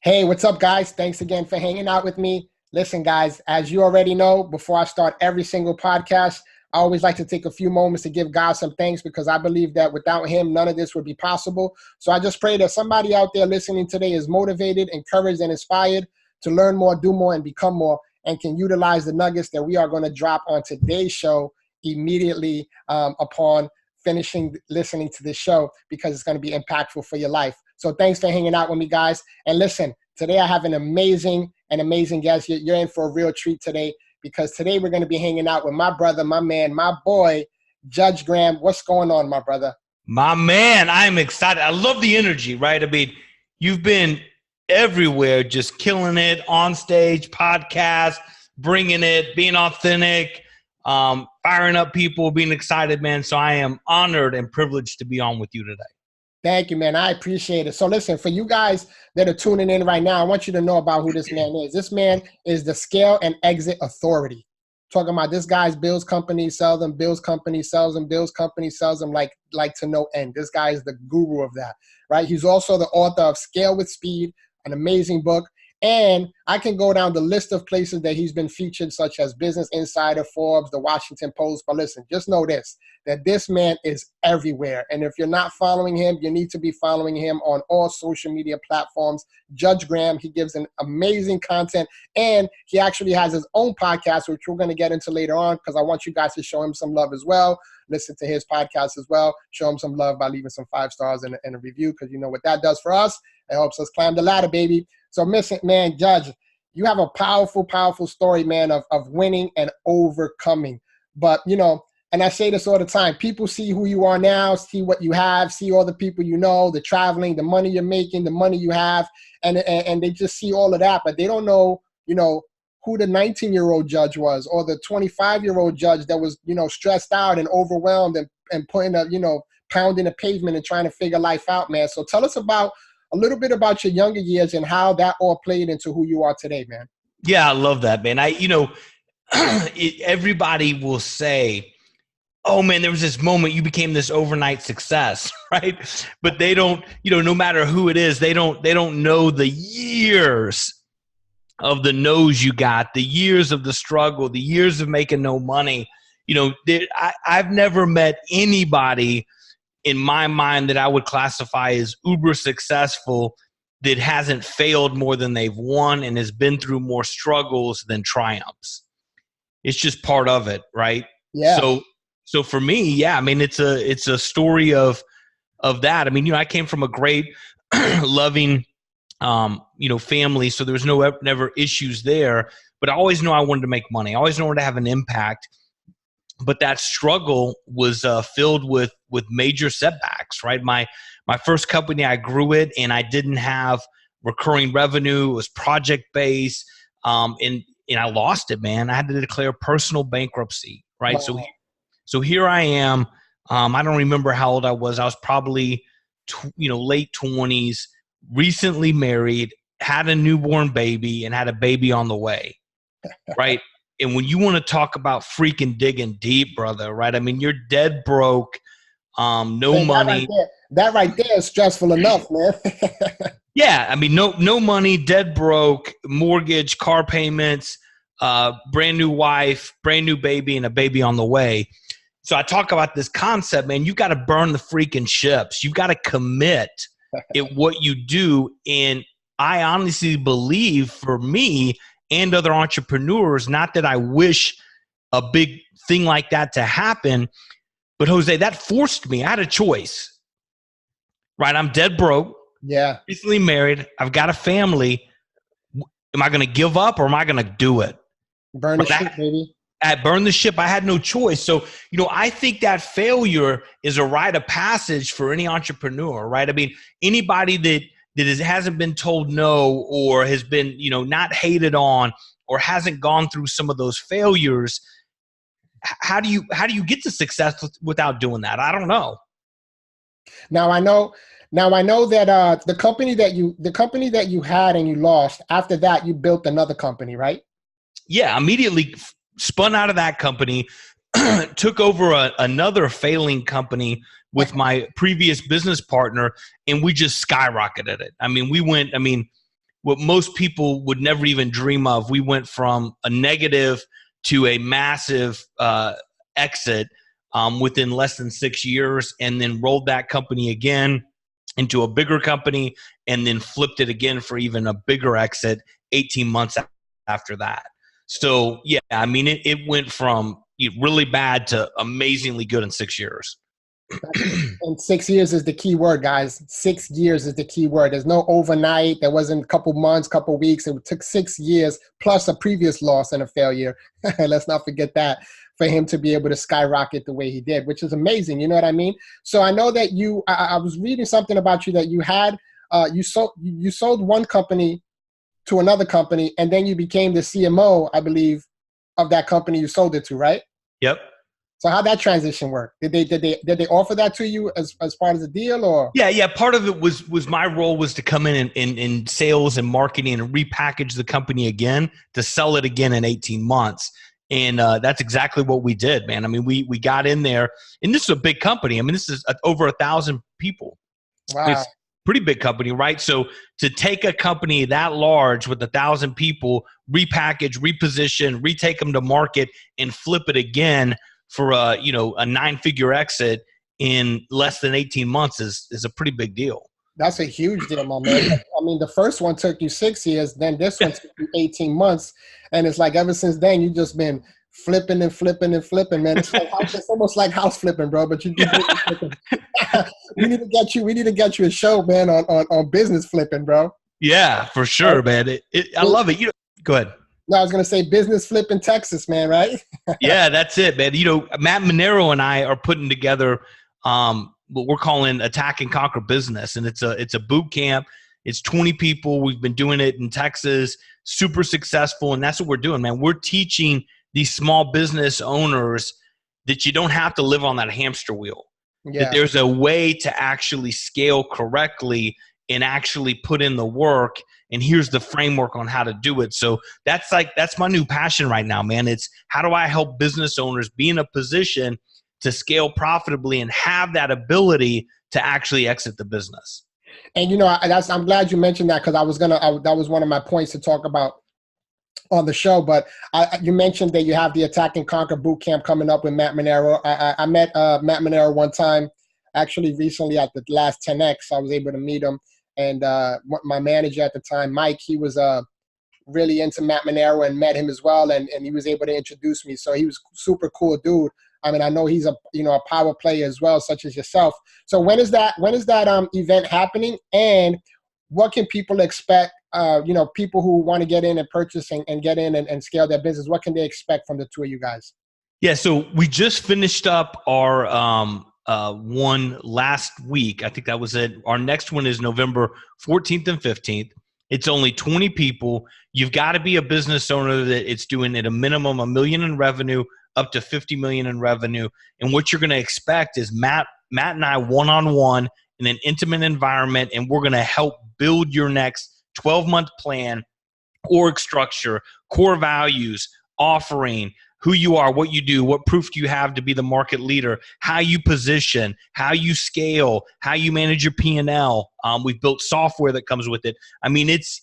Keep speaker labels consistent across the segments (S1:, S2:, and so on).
S1: Hey, what's up, guys? Thanks again for hanging out with me. Listen, guys, as you already know, before I start every single podcast, I always like to take a few moments to give God some thanks because I believe that without him, none of this would be possible. So I just pray that somebody out there listening today is motivated, encouraged, and inspired to learn more, do more, and become more, and can utilize the nuggets that we are going to drop on today's show immediately upon finishing listening to this show because it's going to be impactful for your life. So thanks for hanging out with me, guys. And listen, today I have an amazing guest. You're in for a real treat today because today we're going to be hanging out with my brother, my man, my boy, Judge Graham. What's going on, my brother?
S2: My man, I'm excited. I love the energy, right? I mean, you've been everywhere, just killing it on stage, podcast, bringing it, being authentic, firing up people, being excited, man. So I am honored and privileged to be on with you today.
S1: Thank you, man. I appreciate it. So listen, for you guys that are tuning in right now, I want you to know about who this man is. This man is the Scale and Exit Authority. Talking about this guy's bills company, sells them, bills company, sells them, bills company, sells them like to no end. This guy is the guru of that, right? He's also the author of Scale with Speed, an amazing book. And I can go down the list of places that he's been featured, such as Business Insider, Forbes, the Washington Post. But listen, just know this, that this man is everywhere. And if you're not following him, you need to be following him on all social media platforms. Judge Graham, he gives an amazing content. And he actually has his own podcast, which we're going to get into later on, because I want you guys to show him some love as well. Listen to his podcast as well. Show him some love by leaving some 5 stars and a review, because you know what that does for us. It helps us climb the ladder, baby. So, man, Judge, you have a powerful, powerful story, man, of winning and overcoming. But, you know, and I say this all the time, people see who you are now, see what you have, see all the people you know, the traveling, the money you're making, the money you have, and they just see all of that, but they don't know, you know, who the 19-year-old Judge was or the 25-year-old Judge that was, you know, stressed out and overwhelmed and putting a, you know, pounding the pavement and trying to figure life out, man. So tell us about a little bit about your younger years and how that all played into who you are today, man.
S2: Yeah, I love that, man. Everybody will say, oh man, there was this moment you became this overnight success, right? But they don't, no matter who it is, they don't know the years of the no's you got, the years of the struggle, the years of making no money. I've never met anybody in my mind that I would classify as uber successful that hasn't failed more than they've won and has been through more struggles than triumphs. It's just part of it, right?
S1: Yeah.
S2: So for me, yeah, I mean, it's a story of that. I mean, I came from a great, loving, family, so there was never issues there. But I always knew I wanted to make money. I always wanted to have an impact. But that struggle was filled with major setbacks, right? My first company, I grew it, and I didn't have recurring revenue. It was project-based, and I lost it, man. I had to declare personal bankruptcy, right?
S1: Wow.
S2: So here I am. I don't remember how old I was. I was probably, late 20s, recently married, had a newborn baby, and had a baby on the way, right? And when you want to talk about freaking digging deep, brother, right? I mean, you're dead broke, no money.
S1: That right there is stressful enough, man.
S2: Yeah, I mean, no money, dead broke, mortgage, car payments, brand new wife, brand new baby, and a baby on the way. So I talk about this concept, man. You got to burn the freaking ships. You got to commit at what you do. And I honestly believe, for me and other entrepreneurs, not that I wish a big thing like that to happen, but Jose, that forced me. I had a choice, right? I'm dead broke.
S1: Yeah.
S2: Recently married. I've got a family. Am I going to give up or am I going to do it?
S1: Burn the ship, baby.
S2: I burned the ship. I had no choice. So, I think that failure is a rite of passage for any entrepreneur, right? I mean, anybody that hasn't been told no, or has been, not hated on, or hasn't gone through some of those failures, how do you get to success without doing that? I don't know.
S1: Now I know that the company that you had and you lost, after that you built another company, right?
S2: Yeah, immediately spun out of that company, took over another failing company with my previous business partner, and we just skyrocketed it. I mean, what most people would never even dream of. We went from a negative to a massive exit within less than 6 years, and then rolled that company again into a bigger company, and then flipped it again for even a bigger exit 18 months after that. So, yeah, I mean, it went from really bad to amazingly good in 6 years.
S1: And 6 years is the key word, guys. 6 years is the key word. There's no overnight. There wasn't a couple months, couple weeks. It took 6 years plus a previous loss and a failure. Let's not forget that, for him to be able to skyrocket the way he did, which is amazing. You know what I mean? So I know that I was reading something about you that you had, you sold one company to another company, and then you became the CMO, I believe, of that company you sold it to, right?
S2: Yep.
S1: So how'd that transition work? Did they offer that to you as part of the deal, or?
S2: Yeah. Part of it was my role was to come in sales and marketing and repackage the company again to sell it again in 18 months. And that's exactly what we did, man. I mean, we got in there, and this is a big company. I mean, this is over 1,000 people.
S1: Wow.
S2: It's a pretty big company, right? So to take a company that large with 1,000 people, repackage, reposition, retake them to market, and flip it again for a 9-figure exit in less than 18 months is a pretty big deal.
S1: That's a huge deal, my man. I mean, the first one took you 6 years, then this one took you 18 months. And it's like ever since then, you've just been flipping and flipping and flipping, man. It's like it's almost like house flipping, bro. But you do flipping. we need to get you a show, man, on business flipping, bro.
S2: Yeah, for sure, man. I love it. Go ahead.
S1: No, I was gonna say business flip in Texas, man, right?
S2: Yeah, that's it, man. Matt Manera and I are putting together what we're calling Attack and Conquer Business, and it's a boot camp. It's 20 people. We've been doing it in Texas, super successful, and that's what we're doing, man. We're teaching these small business owners that you don't have to live on that hamster wheel. Yeah. That there's a way to actually scale correctly and actually put in the work, and here's the framework on how to do it. So that's my new passion right now, man. It's how do I help business owners be in a position to scale profitably and have that ability to actually exit the business.
S1: And I'm glad you mentioned that, because that was one of my points to talk about on the show. But you mentioned that you have the Attack and Conquer Bootcamp coming up with Matt Manera. I met Matt Manera one time, actually recently at the last 10X. I was able to meet him. And my manager at the time, Mike, he was really into Matt Manera and met him as well. And he was able to introduce me. So he was super cool dude. I mean, I know he's a power player as well, such as yourself. So when is that event happening, and what can people expect? People who want to get in and purchase and get in and scale their business, what can they expect from the two of you guys?
S2: Yeah, so we just finished up our one last week. I think that was it. Our next one is November 14th and 15th. It's only 20 people. You've got to be a business owner that it's doing at a minimum $1 million in revenue, up to $50 million in revenue. And what you're going to expect is Matt and I one-on-one in an intimate environment, and we're going to help build your next 12-month plan, org structure, core values, offering, who you are, what you do, what proof do you have to be the market leader, how you position, how you scale, how you manage your P&L. We've built software that comes with it. I mean, it's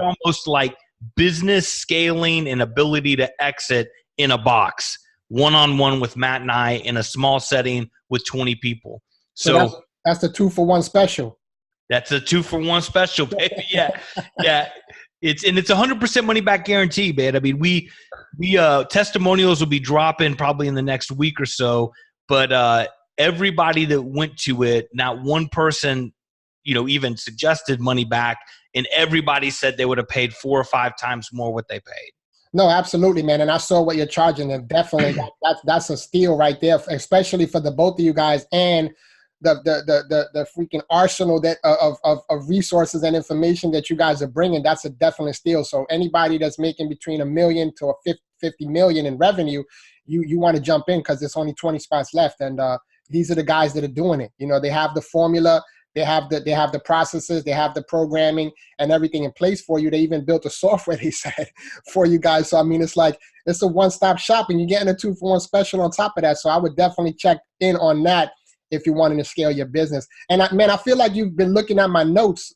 S2: almost like business scaling and ability to exit in a box, one-on-one with Matt and I in a small setting with 20 people. So
S1: that's the 2-for-1 special.
S2: That's a 2-for-1 special, baby. Yeah. Yeah. It's 100% money back guarantee, man. I mean, we testimonials will be dropping probably in the next week or so, but everybody that went to it, not one person, even suggested money back, and everybody said they would have paid 4 or 5 times more what they paid.
S1: No, absolutely, man. And I saw what you're charging, and definitely that's a steal right there, especially for the both of you guys, and the freaking arsenal of resources and information that you guys are bringing. That's a definite steal. So anybody that's making between $1 million to $50 million in revenue, you want to jump in, because there's only 20 spots left, and these are the guys that are doing it. They have the formula. They have the processes, they have the programming and everything in place for you. They even built a software, they said, for you guys. So, I mean, it's like, it's a one-stop shop, and you're getting a 2-for-1 special on top of that. So I would definitely check in on that if you're wanting to scale your business. And I feel like you've been looking at my notes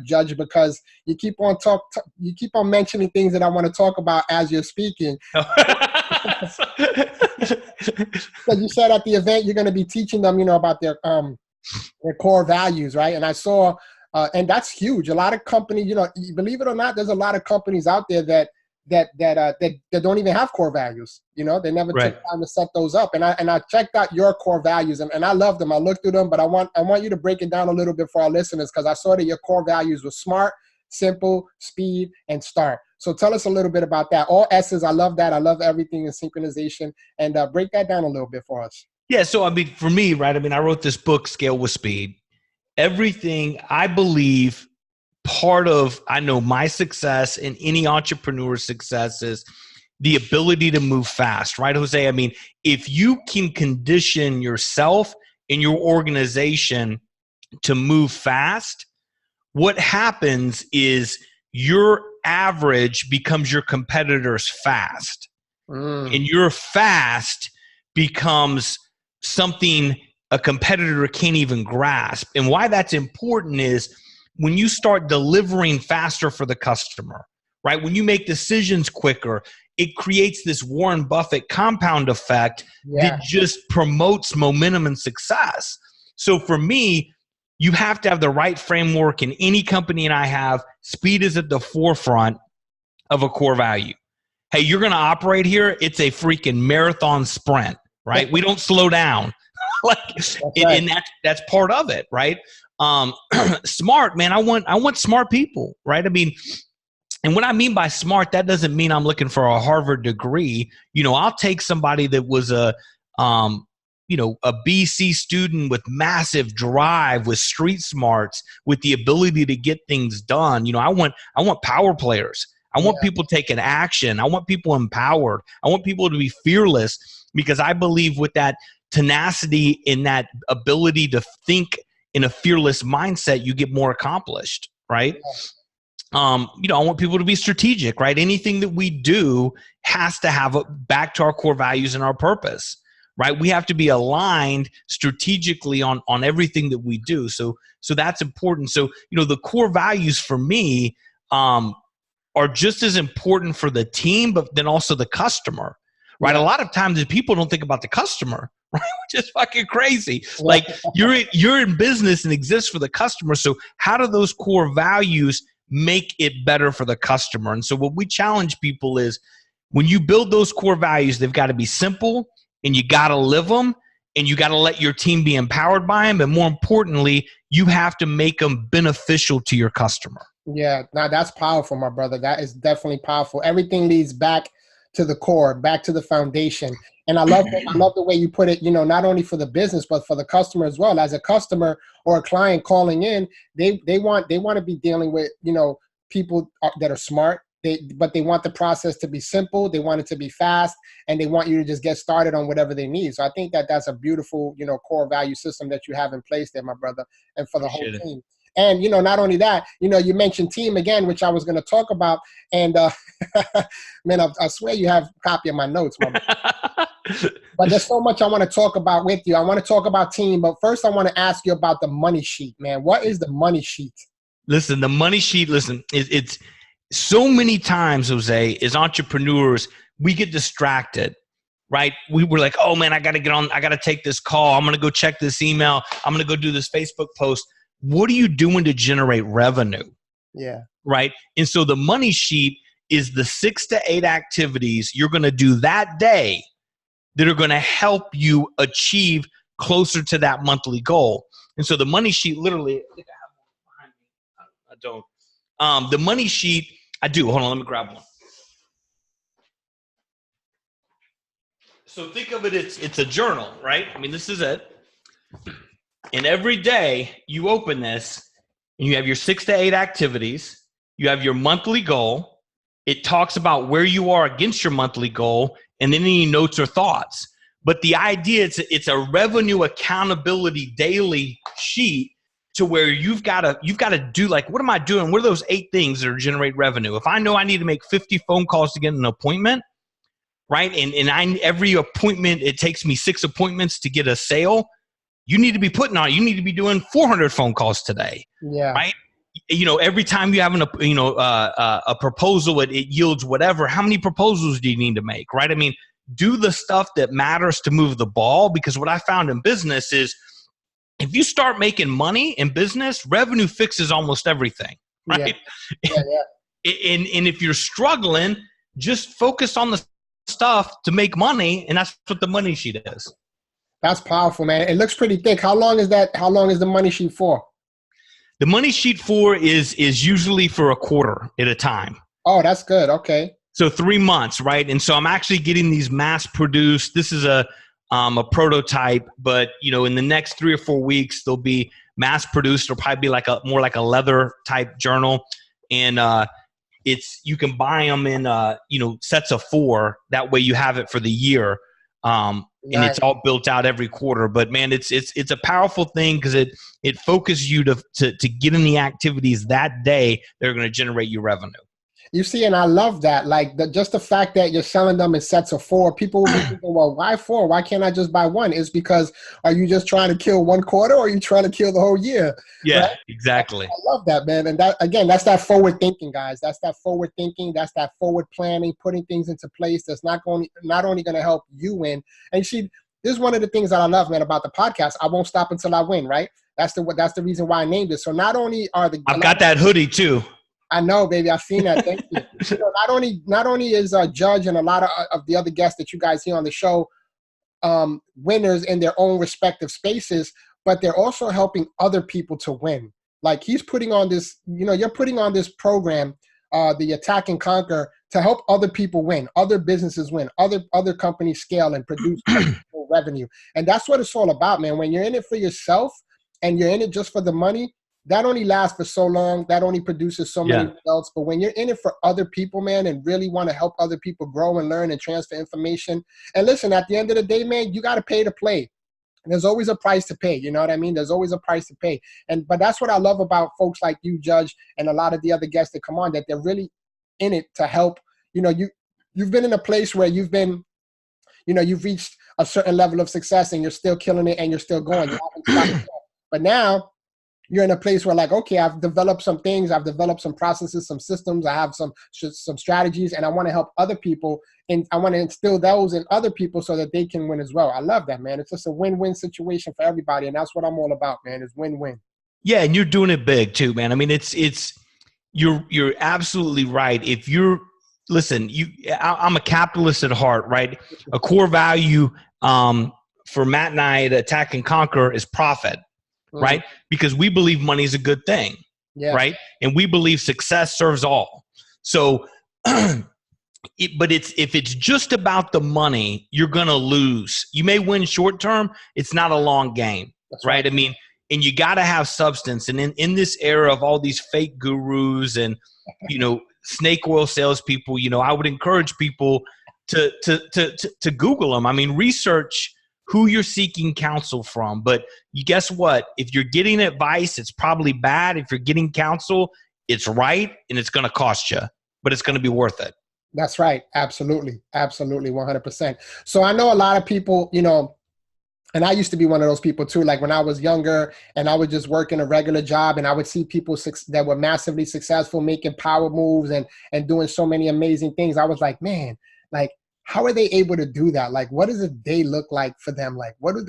S1: Judge, because you keep on mentioning things that I want to talk about as you're speaking. Because you said at the event you're going to be teaching them, about their core values, right? And I saw, and that's huge. A lot of companies, believe it or not, there's a lot of companies out there that don't even have core values. They never
S2: Right.
S1: took time to set those up. And I checked out your core values, and I love them. I looked through them, but I want you to break it down a little bit for our listeners, because I saw that your core values were smart, simple, speed, and start. So tell us a little bit about that. All S's. I love that. I love everything in synchronization, and break that down a little bit for us.
S2: Yeah. So, for me, right, I wrote this book, Scale with Speed. Everything, I believe, I know my success and any entrepreneur's success is the ability to move fast, right, Jose? If you can condition yourself and your organization to move fast, what happens is your average becomes your competitor's fast. And your fast becomes something a competitor can't even grasp. And why that's important is when you start delivering faster for the customer, right? When you make decisions quicker, it creates this Warren Buffett compound effect that just promotes momentum and success. So for me, you have to have the right framework in any company, and I have. Speed is at the forefront of a core value. Hey, you're going to operate here. It's a freaking marathon sprint, right? We don't slow down. And that's part of it, right? Smart, man. I want smart people, right? And what I mean by smart, that doesn't mean I'm looking for a Harvard degree. I'll take somebody that was a BC student with massive drive, with street smarts, with the ability to get things done. I want power players. I want people taking action. I want people empowered. I want people to be fearless, because I believe with that tenacity and that ability to think in a fearless mindset, you get more accomplished, right? I want people to be strategic, right? Anything that we do has to have back to our core values and our purpose, right? We have to be aligned strategically on everything that we do. So that's important. So, the core values for me are just as important for the team, but then also the customer, right? A lot of times people don't think about the customer, right? Which is fucking crazy. Like you're in business and exist for the customer. So how do those core values make it better for the customer? And so what we challenge people is, when you build those core values, they've got to be simple, and you got to live them, and you got to let your team be empowered by them. And more importantly, you have to make them beneficial to your customer.
S1: Yeah, now that's powerful, my brother. That is definitely powerful. Everything leads back to the core, back to the foundation. And I love the way you put it, not only for the business, but for the customer as well. As a customer or a client calling in, they want to be dealing with, people that are smart, but they want the process to be simple. They want it to be fast, and they want you to just get started on whatever they need. So I think that's a beautiful, core value system that you have in place there, my brother, and for the whole team. And, not only that, you mentioned team again, which I was going to talk about. And, man, I swear you have a copy of my notes, my brother. But there's so much I want to talk about with you. I want to talk about team, but first I want to ask you about the money sheet, man. What is the money sheet?
S2: Listen, the money sheet, it's so many times, Jose, as entrepreneurs, we get distracted, right? We were like, oh man, I got to take this call. I'm going to go check this email. I'm going to go do this Facebook post. What are you doing to generate revenue?
S1: Yeah.
S2: Right. And so the money sheet is the 6 to 8 activities you're going to do that day that are going to help you achieve closer to that monthly goal. And so the money sheet, literally, I think I have one behind me. I don't. The money sheet, I do. Hold on, let me grab one. So think of it, it's a journal, right? This is it. And every day you open this and you have your 6 to 8 activities. You have your monthly goal. It talks about where you are against your monthly goal, and then any notes or thoughts. But the idea, it's a revenue accountability daily sheet to where you've got to do, like, what am I doing? What are those 8 things that are generate revenue? If I know I need to make 50 phone calls to get an appointment, right? And every appointment, it takes me 6 appointments to get a sale. You need to be you need to be doing 400 phone calls today, right? every time you have a proposal, it yields whatever. How many proposals do you need to make, right? I mean, do the stuff that matters to move the ball, because what I found in business is if you start making money in business, revenue fixes almost everything, right?
S1: Yeah.
S2: And if you're struggling, just focus on the stuff to make money, and that's what the money sheet is.
S1: That's powerful, man. It looks pretty thick. How long is that? How long is the money sheet for?
S2: The money sheet is usually for a quarter at a time.
S1: Oh, that's good. Okay.
S2: So 3 months, right? And so I'm actually getting these mass produced. This is a prototype, but in the next 3 or 4 weeks, they'll be mass produced. It'll probably be more like a leather type journal. And you can buy them in sets of 4. That way you have it for the year. And it's all built out every quarter. But man, it's a powerful thing because it focuses you to get in the activities that day that are going to generate you revenue.
S1: You see, and I love that. Like just the fact that you're selling them in sets of 4, people will be thinking, well, why 4? Why can't I just buy 1? It's because, are you just trying to kill 1 quarter, or are you trying to kill the whole year?
S2: Yeah,
S1: right?
S2: exactly.
S1: I love that, man. And that, again, that's that forward thinking, guys. That's that forward thinking. That's that forward planning, putting things into place that's not only going to help you win. And this is one of the things that I love, man, about the podcast. I won't stop until I win, right? That's the reason why I named it. So not only are
S2: I've got that hoodie too.
S1: I know, baby. I've seen that. Thank you. Not only is Judge and a lot of the other guests that you guys hear on the show winners in their own respective spaces, but they're also helping other people to win. Like he's putting on this, you're putting on this program, the Attack and Conquer, to help other people win, other businesses win, other companies scale and produce revenue. And that's what it's all about, man. When you're in it for yourself and you're in it just for the money, that only lasts for so long. That only produces so many results. But when you're in it for other people, man, and really want to help other people grow and learn and transfer information. And listen, at the end of the day, man, you got to pay to play. And there's always a price to pay. You know what I mean? There's always a price to pay. But that's what I love about folks like you, Judge, and a lot of the other guests that come on, that they're really in it to help. You've been in a place where you've been, you've reached a certain level of success and you're still killing it and you're still going. You haven't stopped. But now you're in a place where, like, okay, I've developed some things, I've developed some processes, some systems, I have some strategies, and I want to help other people, and I want to instill those in other people so that they can win as well. I love that, man. It's just a win-win situation for everybody, and that's what I'm all about, man, is win-win.
S2: Yeah, and you're doing it big too, man. I mean, you're absolutely right. If you're I'm a capitalist at heart, right? A core value for Matt and I at Attack and Conquer is profit. Right? Because we believe money is a good thing, right? And we believe success serves all. So, but if it's just about the money, you're going to lose. You may win short term. It's not a long game, right? I mean, and you got to have substance. And in this era of all these fake gurus and, snake oil salespeople, I would encourage people to Google them. I mean, research who you're seeking counsel from. But you guess what? If you're getting advice, it's probably bad. If you're getting counsel, it's right, and it's going to cost you, but it's going to be worth it.
S1: That's right. Absolutely. Absolutely. 100%. So I know a lot of people, and I used to be one of those people too. Like when I was younger and I would just work in a regular job and I would see people that were massively successful, making power moves and doing so many amazing things. I was like, man, like, how are they able to do that? Like, what does a day look like for them? Like, what are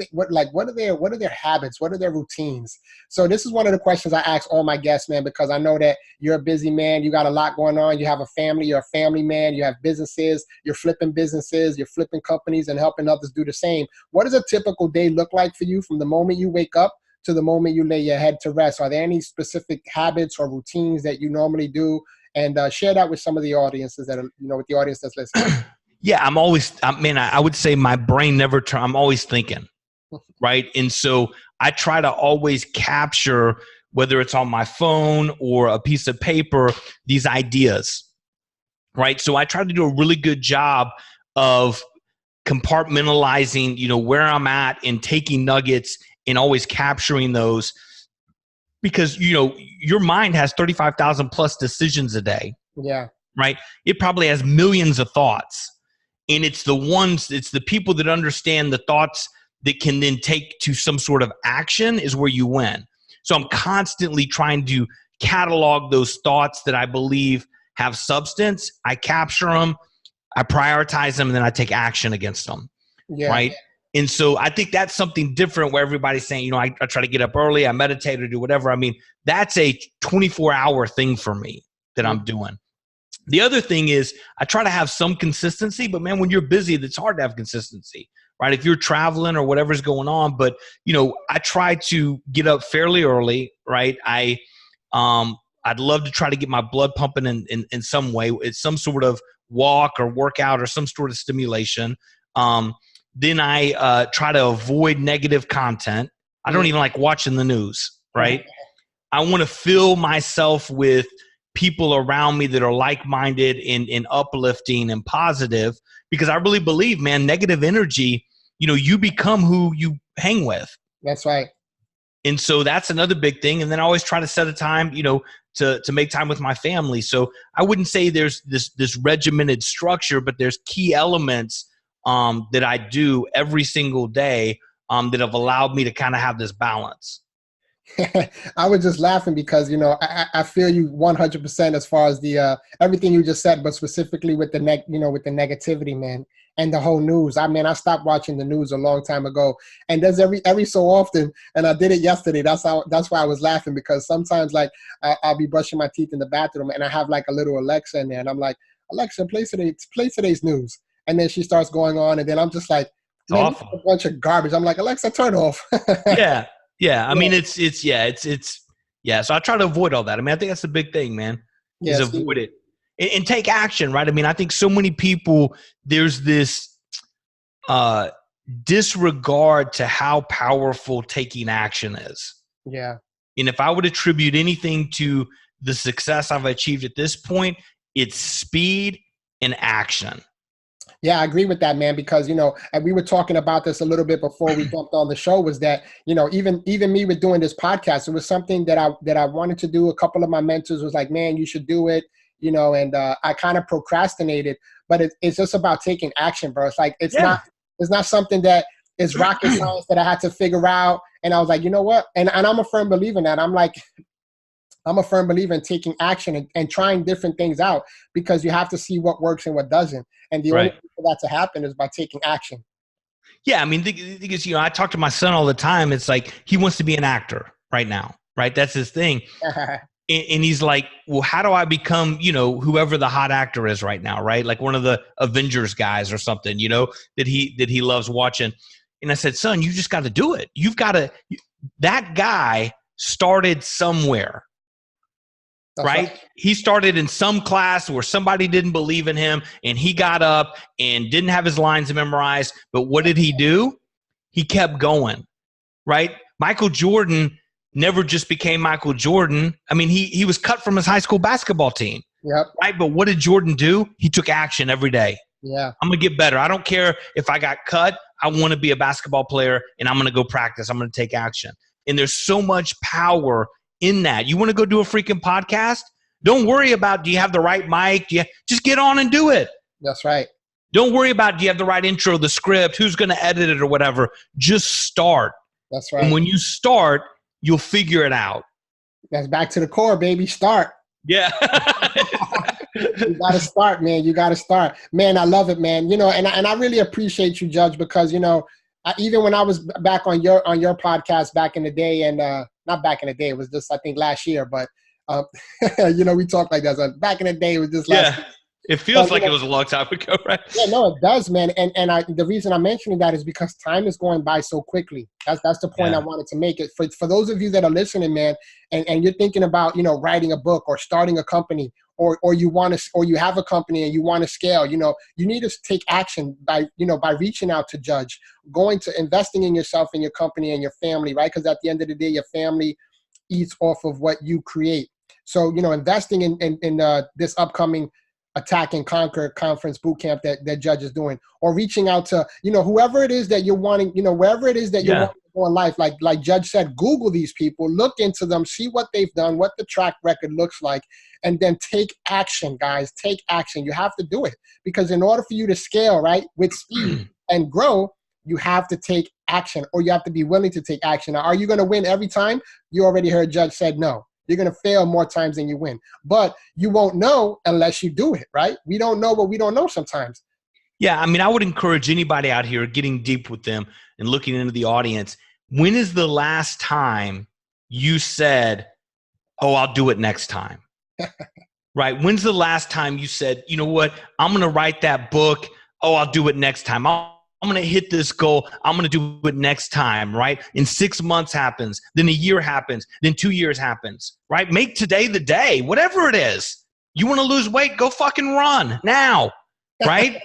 S1: their habits? What are their routines? So this is one of the questions I ask all my guests, man, because I know that you're a busy man. You got a lot going on. You have a family. You're a family man. You have businesses. You're flipping businesses. You're flipping companies and helping others do the same. What does a typical day look like for you from the moment you wake up to the moment you lay your head to rest? Are there any specific habits or routines that you normally do? And share that with some of the audiences that are, with the audience that's listening.
S2: Yeah, I would say my brain never turns. I'm always thinking, right? And so I try to always capture, whether it's on my phone or a piece of paper, these ideas, right? So I try to do a really good job of compartmentalizing, where I'm at and taking nuggets and always capturing those, because, your mind has 35,000 plus decisions a day.
S1: Yeah.
S2: Right? It probably has millions of thoughts. And it's the people that understand the thoughts that can then take to some sort of action is where you win. So I'm constantly trying to catalog those thoughts that I believe have substance. I capture them, I prioritize them, and then I take action against them.
S1: Yeah.
S2: Right. And so I think that's something different where everybody's saying, I try to get up early, I meditate or do whatever. I mean, that's a 24-hour thing for me that I'm doing. The other thing is I try to have some consistency, but man, when you're busy, it's hard to have consistency, right? If you're traveling or whatever's going on, but I try to get up fairly early, right? I'd love to try to get my blood pumping in some way. It's some sort of walk or workout or some sort of stimulation. Then I try to avoid negative content. I don't even like watching the news, right? I want to fill myself with people around me that are like-minded and uplifting and positive, because I really believe, man, negative energy, you become who you hang with.
S1: That's right.
S2: And so that's another big thing. And then I always try to set a time, to make time with my family. So I wouldn't say there's this regimented structure, but there's key elements that I do every single day that have allowed me to kind of have this balance.
S1: I was just laughing because, I feel you 100% as far as the everything you just said, but specifically with the with the negativity, man, and the whole news. I mean, I stopped watching the news a long time ago, and there's every so often, and I did it yesterday. That's why I was laughing, because sometimes like I'll be brushing my teeth in the bathroom and I have like a little Alexa in there, and I'm like, Alexa, play today's news, and then she starts going on, and then I'm just like, man, this is a bunch of garbage. I'm like, Alexa, turn off.
S2: Yeah. I mean, it's so I try to avoid all that. I mean, I think that's the big thing, man, is avoid it and take action, right? I mean, I think so many people, there's this disregard to how powerful taking action is.
S1: Yeah.
S2: And if I would attribute anything to the success I've achieved at this point, it's speed and action.
S1: Yeah, I agree with that, man, because, and we were talking about this a little bit before we jumped on the show, was that, even me with doing this podcast, it was something that I wanted to do. A couple of my mentors was like, man, you should do it, and I kind of procrastinated, but it's just about taking action, bro. It's like, it's not something that is rocket science that I had to figure out. And I was like, you know what? And I'm a firm believer in that. I'm a firm believer in taking action and trying different things out, because you have to see what works and what doesn't. And the only way for that to happen is by taking action.
S2: Yeah. I mean, because, I talk to my son all the time. It's like, he wants to be an actor right now, right? That's his thing. And he's like, well, how do I become, whoever the hot actor is right now, right? Like one of the Avengers guys or something, that he loves watching. And I said, son, you just got to do it. That guy started somewhere. Right? He started in some class where somebody didn't believe in him, and he got up and didn't have his lines memorized. But what did he do? He kept going, right? Michael Jordan never just became Michael Jordan. I mean, he was cut from his high school basketball team, right? But what did Jordan do? He took action every day.
S1: Yeah.
S2: I'm going to get better. I don't care if I got cut. I want to be a basketball player, and I'm going to go practice. I'm going to take action. And there's so much power in that. You want to go do a freaking podcast? Don't worry about, do you have the right mic? Just get on and do it.
S1: That's right.
S2: Don't worry about, do you have the right intro, the script, who's going to edit it or whatever. Just start.
S1: That's right.
S2: And when you start, you'll figure it out.
S1: That's back to the core, baby. Start.
S2: Yeah.
S1: You got to start, man. You got to start. Man, I love it, man. And I really appreciate you, Judge, because, even when I was back on your podcast back in the day, and not back in the day, it was just, I think, last year, but we talk like that. So back in the day, it was just last year.
S2: It feels like it was a long time ago, right?
S1: Yeah, no, it does, man. And the reason I'm mentioning that is because time is going by so quickly. That's the point I wanted to make. It for those of you that are listening, man, and you're thinking about writing a book or starting a company, or you have a company and you want to scale. You need to take action by reaching out to Judge, investing in yourself and your company and your family, right? Because at the end of the day, your family eats off of what you create. So investing in this upcoming Attack and Conquer Conference Bootcamp that Judge is doing, or reaching out to, whoever it is that you're wanting, wherever it is that you're wanting to go in life. Like Judge said, Google these people, look into them, see what they've done, what the track record looks like, and then take action, guys. Take action. You have to do it, because in order for you to scale, right, with speed and grow, you have to take action, or you have to be willing to take action. Now, are you going to win every time? You already heard Judge said no. You're going to fail more times than you win. But you won't know unless you do it, right? We don't know what we don't know sometimes.
S2: Yeah, I mean, I would encourage anybody out here getting deep with them and looking into the audience. When is the last time you said, oh, I'll do it next time? Right? When's the last time you said, you know what, I'm going to write that book. Oh, I'll do it next time. I'm going to hit this goal. I'm going to do it next time, right? In 6 months happens, then a year happens, then 2 years happens, right? Make today the day, whatever it is. You want to lose weight, go fucking run now, right?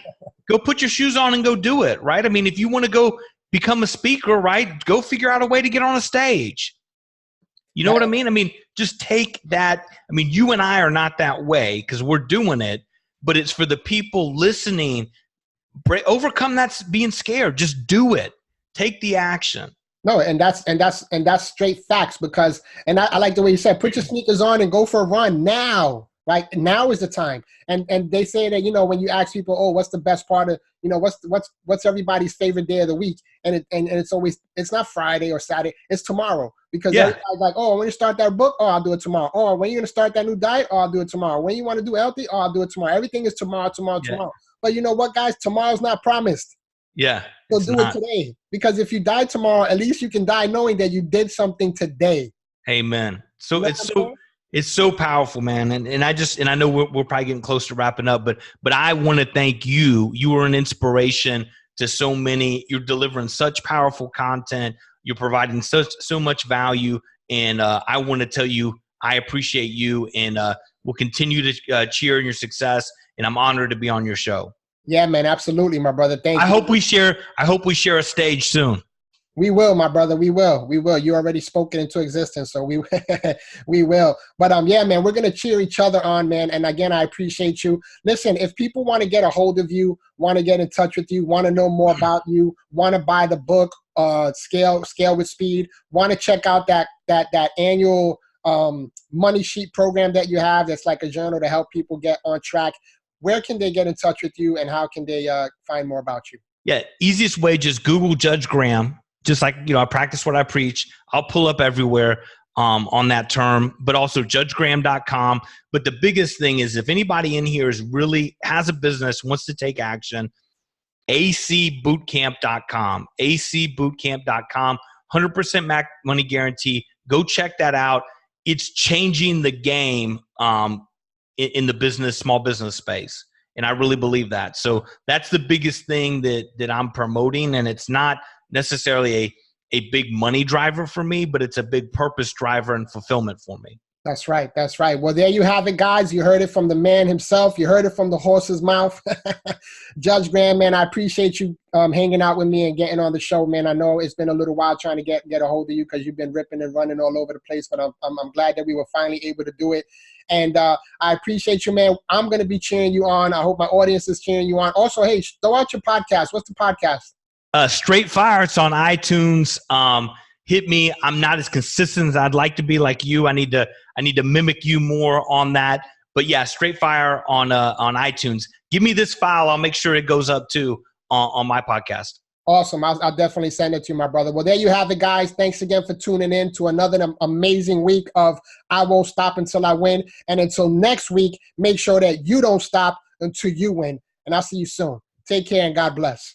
S2: Go put your shoes on and go do it, right? I mean, if you want to go become a speaker, right, go figure out a way to get on a stage. You know what I mean? I mean, just take that. I mean, you and I are not that way because we're doing it, but it's for the people listening. Overcome that being scared. Just do it. Take the action.
S1: No, and that's straight facts because, and I like the way you said, put your sneakers on and go for a run now. Right now is the time, and they say that, you know, when you ask people, oh, what's the best part of, you know, what's everybody's favorite day of the week, and it's always, it's not Friday or Saturday, it's tomorrow, because everybody's like, oh, when you start that book, oh, I'll do it tomorrow. Oh, when you're gonna start that new diet, oh, I'll do it tomorrow. When you want to do healthy, oh, I'll do it tomorrow. Everything is tomorrow. But you know what, guys, tomorrow's not promised.
S2: Yeah,
S1: so do it today, because if you die tomorrow, at least you can die knowing that you did something today.
S2: Amen. So you know it's so powerful, man. And I know we're probably getting close to wrapping up, but I want to thank you. You are an inspiration to so many. You're delivering such powerful content. You're providing so much value. And I want to tell you, I appreciate you, and we'll continue to cheer in your success. And I'm honored to be on your show.
S1: Yeah, man. Absolutely, my brother. Thank you.
S2: I hope we share a stage soon.
S1: We will, my brother. We will. You already spoken into existence, so we we will. But yeah, man, we're gonna cheer each other on, man. And again, I appreciate you. Listen, if people want to get a hold of you, want to get in touch with you, want to know more about you, want to buy the book, Scale with Speed, want to check out that annual money sheet program that you have, that's like a journal to help people get on track, where can they get in touch with you, and how can they find more about you?
S2: Yeah, easiest way, just Google Judge Graham. Just like, you know, I practice what I preach. I'll pull up everywhere on that term, but also judgegraham.com. But the biggest thing is, if anybody in here has a business, wants to take action, acbootcamp.com, acbootcamp.com, 100% money guarantee. Go check that out. It's changing the game in the small business space. And I really believe that. So that's the biggest thing that I'm promoting. And it's not necessarily a big money driver for me, but it's a big purpose driver and fulfillment for me.
S1: That's right. That's right. Well, there you have it, guys. You heard it from the man himself. You heard it from the horse's mouth. Judge Graham, man, I appreciate you hanging out with me and getting on the show, man. I know it's been a little while trying to get a hold of you because you've been ripping and running all over the place, but I'm glad that we were finally able to do it. And I appreciate you, man. I'm going to be cheering you on. I hope my audience is cheering you on. Also, hey, throw out your podcast. What's the podcast?
S2: Straight Fire. It's on iTunes. Hit me. I'm not as consistent as I'd like to be, like you. I need to mimic you more on that. But yeah, Straight Fire on iTunes. Give me this file. I'll make sure it goes up too on my podcast.
S1: Awesome. I'll definitely send it to you, my brother. Well, there you have it, guys. Thanks again for tuning in to another amazing week of I Won't Stop Until I Win. And until next week, make sure that you don't stop until you win. And I'll see you soon. Take care and God bless.